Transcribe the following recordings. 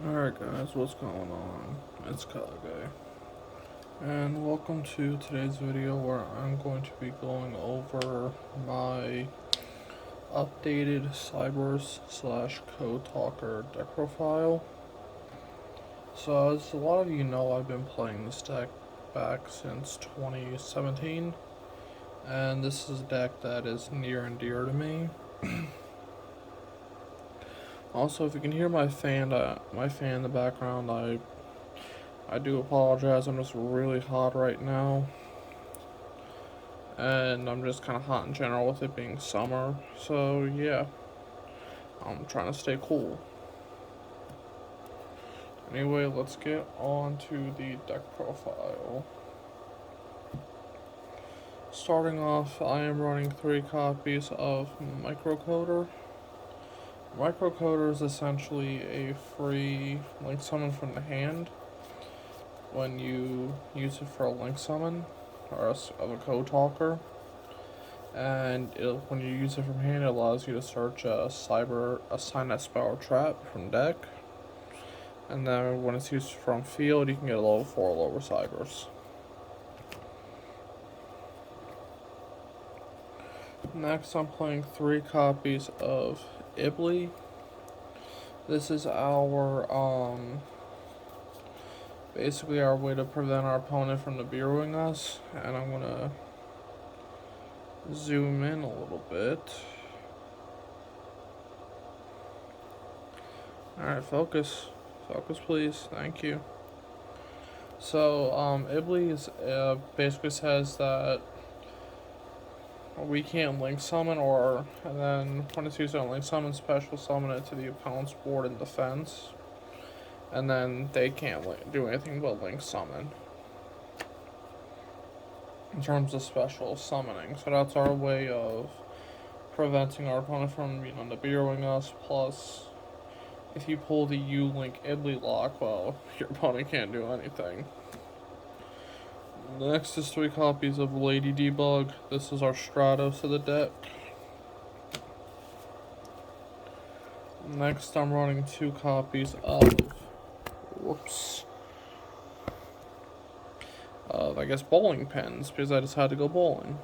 Alright guys, what's going on? It's Kage. And welcome to today's video where I'm going to be going over my updated Cybers slash Code Talker deck profile. So as a lot of you know, I've been playing this deck back since 2017. And this is a deck that is near and dear to me. Also, if you can hear my fan in the background, I do apologize. I'm just really hot right now, and I'm just kind of hot in general with it being summer. So yeah, I'm trying to stay cool. Anyway, let's get on to the deck profile. Starting off, I am running 3 copies of Microcoder. Microcoder is essentially a free link summon from the hand when you use it for a link summon or of a code talker. And when you use it from hand, it allows you to search a Signet Spell Trap from deck. And then when it's used from field, you can get a level 4 lower Cybers. Next, I'm playing 3 copies of Ibly. This is our, basically our way to prevent our opponent from debuting us. And I'm gonna zoom in a little bit. Alright, focus. Focus, please. Thank you. So, Ibly basically says that we can't link summon, and then when it's used on link summon, special summon it to the opponent's board in defense. And then they can't do anything but link summon in terms of special summoning. So that's our way of preventing our opponent from, debuting us. Plus, if you pull the U-Link Ibly lock, well, your opponent can't do anything. Next is 3 copies of Lady Debug. This is our Stratos of the deck. Next, I'm running 2 copies of, I guess bowling pins, because I decided to go bowling.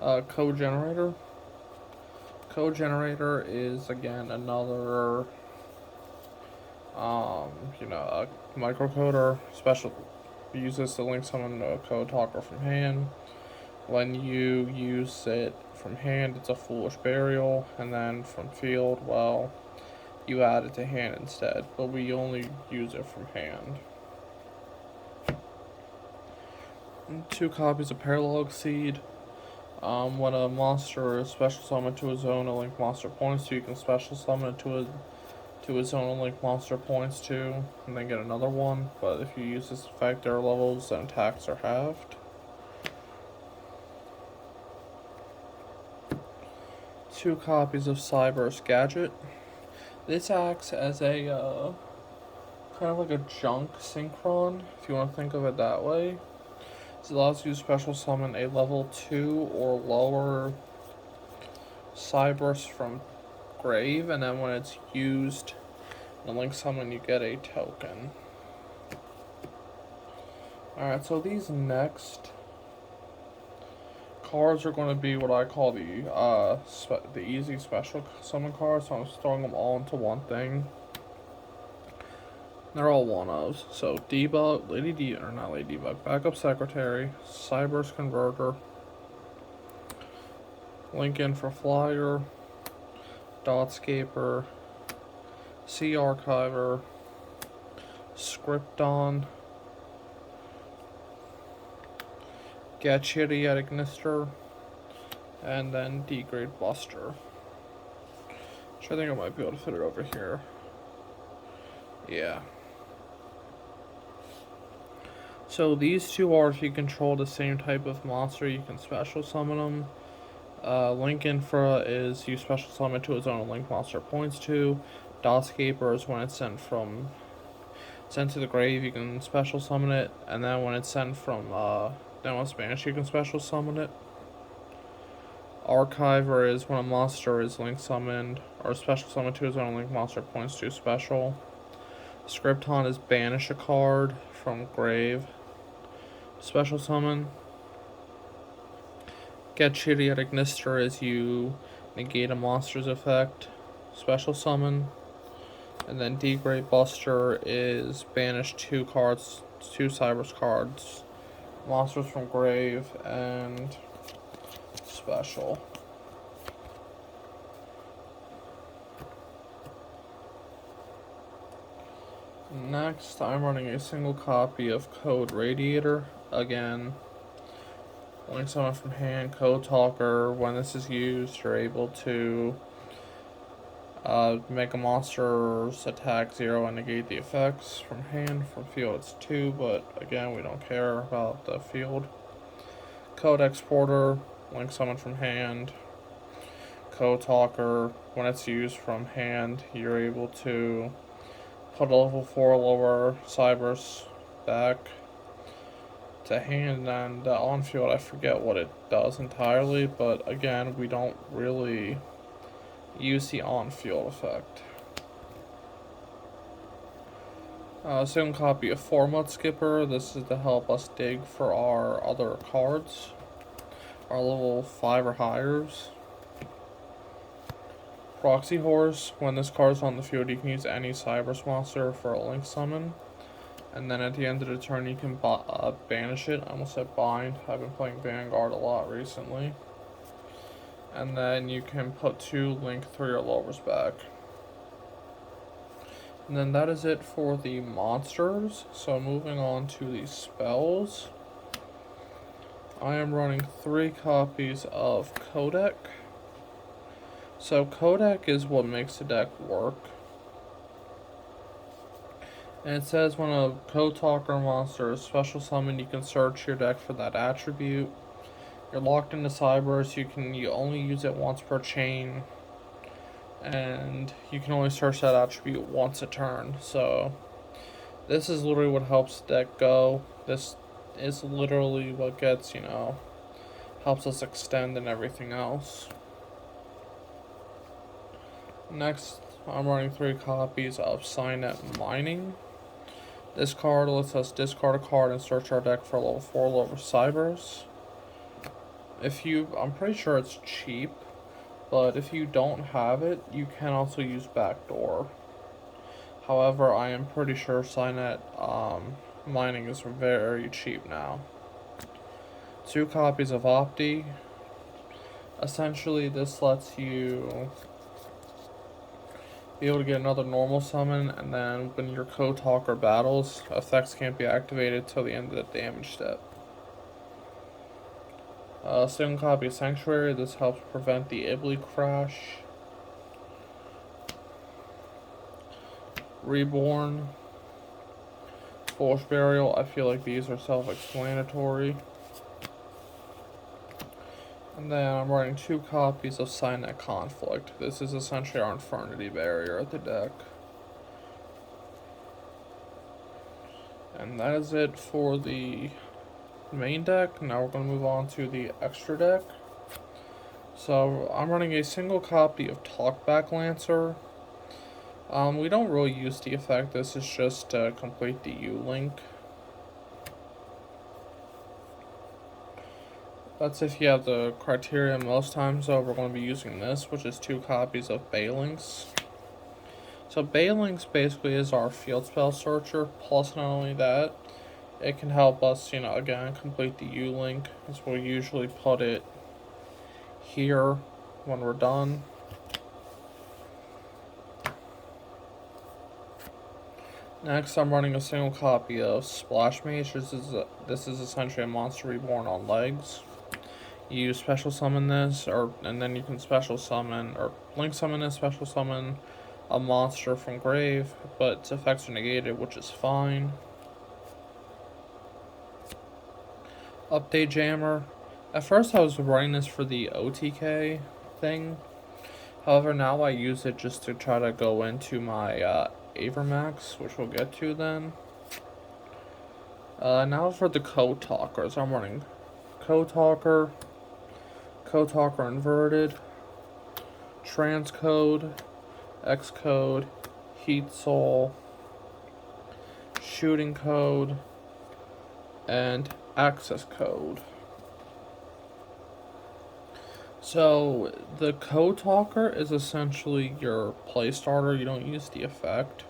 Code Generator. Code Generator is, again, another, a microcoder. Uses the link summon a code talker from hand. When you use it from hand, it's a Foolish Burial, and then from field, well, you add it to hand instead, but we only use it from hand. And 2 copies of Paralog Seed. When a monster is special summoned to a zone a link monster points to, you can special summon it to a zone a link monster points to, and then get another one. But if you use this effect, their levels and attacks are halved. 2 copies of Cyber's Gadget. This acts as a kind of like a junk synchron, if you want to think of it that way. It allows you to special summon a level 2 or lower Cyberse from grave, and then when it's used in a link summon, you get a token. Alright, so these next cards are going to be what I call the easy special summon cards, so I'm throwing them all into one thing. They're all one-ofs. So Debug, not Lady Debug, Backup Secretary, Cyberse Converter, Lincoln for Flyer, Dotscaper, Sea Archiver, Scripton, Gatchitty at Ignister, and then Degrade Buster. Which I think I might be able to fit it over here. Yeah. So these 2 are, if you control the same type of monster, you can special summon them. Link Infra is you special summon to its own link monster points to. Dotscaper is when it's sent to the grave, you can special summon it, and then when it's sent from then when Spanish, you can special summon it. Archiver is when a monster is link summoned or special summoned to its own link monster points to special. Scripton is banish a card from grave. Special summon. Get Shitty at Ignister as you negate a monster's effect. Special summon. And then Degrade Buster is banish 2 cards, 2 Cybers cards, monsters from grave, and special. Next, I'm running a single copy of Code Radiator. Again, Link Summon from hand, Code Talker. When this is used, you're able to make a monster's attack 0 and negate the effects from hand. From field, it's 2, but again, we don't care about the field. Code Exporter, Link Summon from hand. Code Talker, when it's used from hand, you're able to put a level 4 lower Cybers back to hand, and on field, I forget what it does entirely, but again, we don't really use the on field effect. Second copy of Format Skipper. This is to help us dig for our other cards, our level 5 or higher's. Proxy Horse. When this card is on the field, you can use any Cybers monster for a Link Summon. And then at the end of the turn, you can banish it. I almost said bind. I've been playing Vanguard a lot recently. And then you can put 2 Link 3 or lowers back. And then that is it for the monsters. So moving on to the spells. I am running 3 copies of Codec. So Codec is what makes the deck work. And it says when a Code Talker monster is special summoned, you can search your deck for that attribute. You're locked into Cybers, you only use it once per chain. And you can only search that attribute once a turn. So this is literally what helps the deck go. This is literally what gets, helps us extend and everything else. Next, I'm running 3 copies of Signet Mining. This card lets us discard a card and search our deck for level 4 lower Cybers. I'm pretty sure it's cheap, but if you don't have it, you can also use Backdoor. However, I am pretty sure Signet Mining is very cheap now. 2 copies of Opti. Essentially, this lets you be able to get another normal summon, and then when your Code Talker battles, effects can't be activated till the end of the damage step. Second copy of Sanctuary. This helps prevent the Ibly crash. Reborn. Foolish Burial. I feel like these are self-explanatory. And then I'm running 2 copies of Signet Conflict. This is essentially our Infernity Barrier at the deck. And that is it for the main deck. Now we're going to move on to the extra deck. So I'm running a single copy of Talkback Lancer. We don't really use the effect. This is just to complete the U-Link. That's if you have the criteria. Most times though, we're going to be using this, which is 2 copies of Balinks. So Balinks basically is our field spell searcher, plus not only that, it can help us, again, complete the U-Link, as we'll usually put it here when we're done. Next, I'm running a single copy of Splash Mage. This is essentially a monster reborn on legs. You special summon this, and then you can special summon, or Link Summon this, special summon a monster from grave, but its effects are negated, which is fine. Update Jammer. At first I was running this for the OTK thing. However, now I use it just to try to go into my Avermax, which we'll get to then. Now for the Code Talkers. I'm running Code Talker, Code Talker Inverted, Transcode, Xcode, Heat Soul, shooting code, and access code. So the code talker is essentially your play starter. You don't use the effect.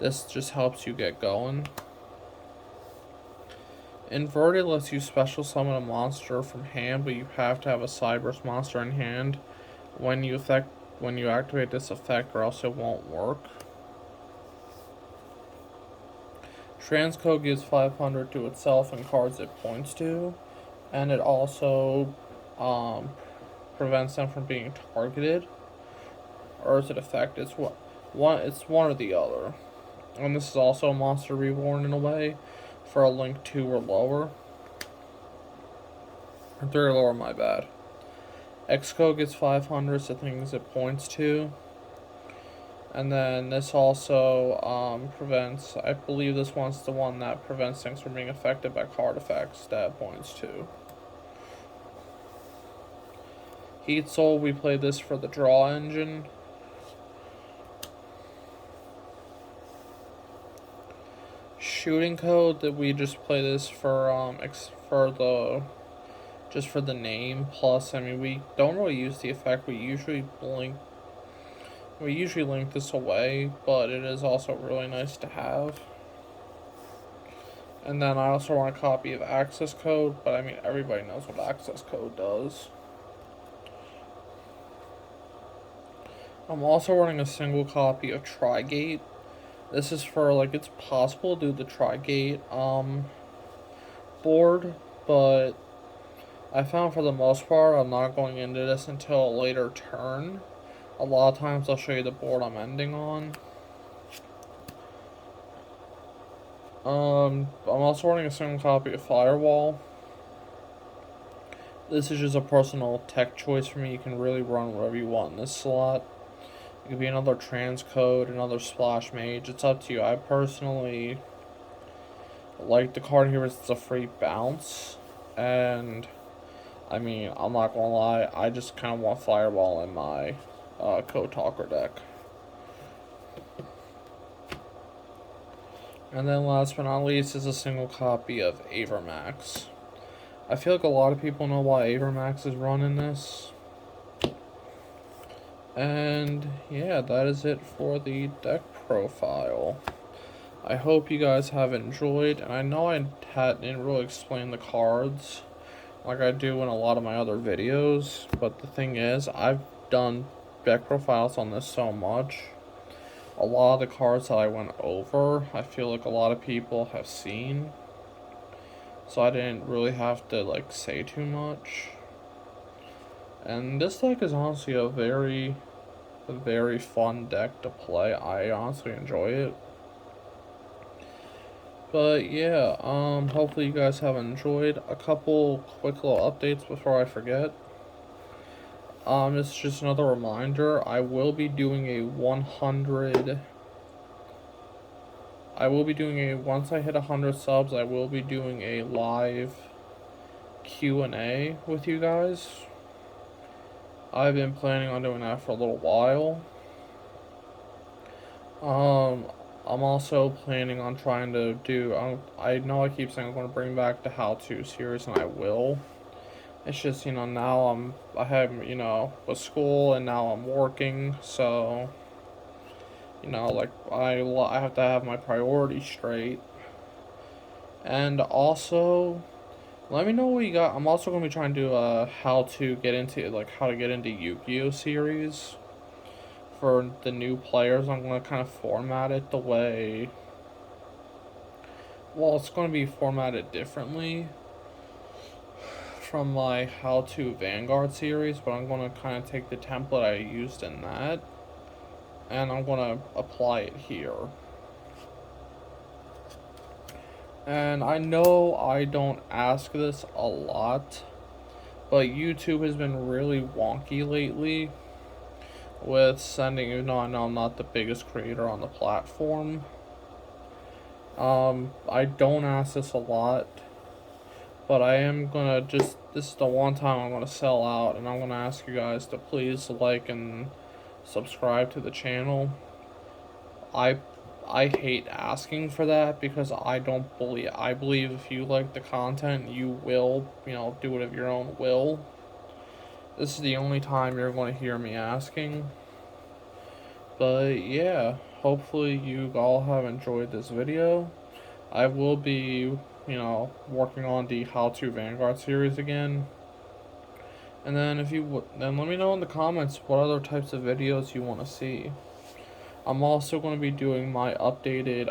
This just helps you get going. Inverted lets you special summon a monster from hand, but you have to have a Cyberse monster in hand when you activate this effect, or else it won't work. Transcode gives 500 to itself and cards it points to, and it also prevents them from being targeted. Or is it effect? It's one or the other. And this is also a monster reborn in a way for a link 2 or lower. Or 3 or lower, my bad. Xcode gets 500 to things it points to. And then this also prevents, I believe this one's the one that prevents things from being affected by card effects that it points to. Heat Soul, we play this for the draw engine. Shooting code, that we just play this for the name. Plus, I mean, we don't really use the effect. We usually link this away, but it is also really nice to have. And then I also want a copy of access code, but I mean, everybody knows what access code does. I'm also running a single copy of Trigate. This is for, like, it's possible to do the Trigate board, but I found for the most part I'm not going into this until a later turn. A lot of times I'll show you the board I'm ending on. I'm also running a single copy of Firewall. This is just a personal tech choice for me. You can really run whatever you want in this slot. It could be another transcode, another splash mage. It's up to you. I personally like the card here. It's a free bounce, and I mean, I'm not gonna lie, I just kind of want Fireball in my Code Talker deck. And then last but not least is a single copy of Avermax. I feel like a lot of people know why Avermax is running this. And yeah, that is it for the deck profile. I hope you guys have enjoyed, and I know I didn't really explain the cards like I do in a lot of my other videos, but the thing is, I've done deck profiles on this so much. A lot of the cards that I went over, I feel like a lot of people have seen, so I didn't really have to, like, say too much. And this deck is honestly a very fun deck to play. I honestly enjoy it. But yeah, hopefully you guys have enjoyed. A couple quick little updates before I forget. It's just another reminder, I will be doing a once I hit 100 subs, I will be doing a live Q&A with you guys. I've been planning on doing that for a little while. I'm also planning on trying to do, I know I keep saying I'm going to bring back the how-to series, and I will. It's just, now I have, with school, and now I'm working, so, like, I have to have my priorities straight. And also, let me know what you got. I'm also going to be trying to do how to get into Yu-Gi-Oh! Series. For the new players, I'm going to kind of format it the way, well, it's going to be formatted differently from my How to Vanguard series, but I'm going to kind of take the template I used in that, and I'm going to apply it here. And I know I don't ask this a lot, but YouTube has been really wonky lately with sending, even though I know I'm not the biggest creator on the platform. I don't ask this a lot, but I am gonna this is the one time I'm gonna sell out, and I'm gonna ask you guys to please like and subscribe to the channel. I I hate asking for that because I believe if you like the content, you will, do it of your own will. This is the only time you're going to hear me asking. But yeah, hopefully you all have enjoyed this video. I will be, working on the How to Vanguard series again. And then then let me know in the comments what other types of videos you want to see. I'm also going to be doing my updated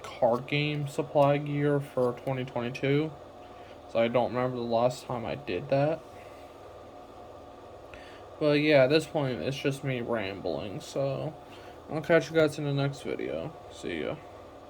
card game supply gear for 2022. So I don't remember the last time I did that. But yeah, at this point it's just me rambling. So I'll catch you guys in the next video. See ya.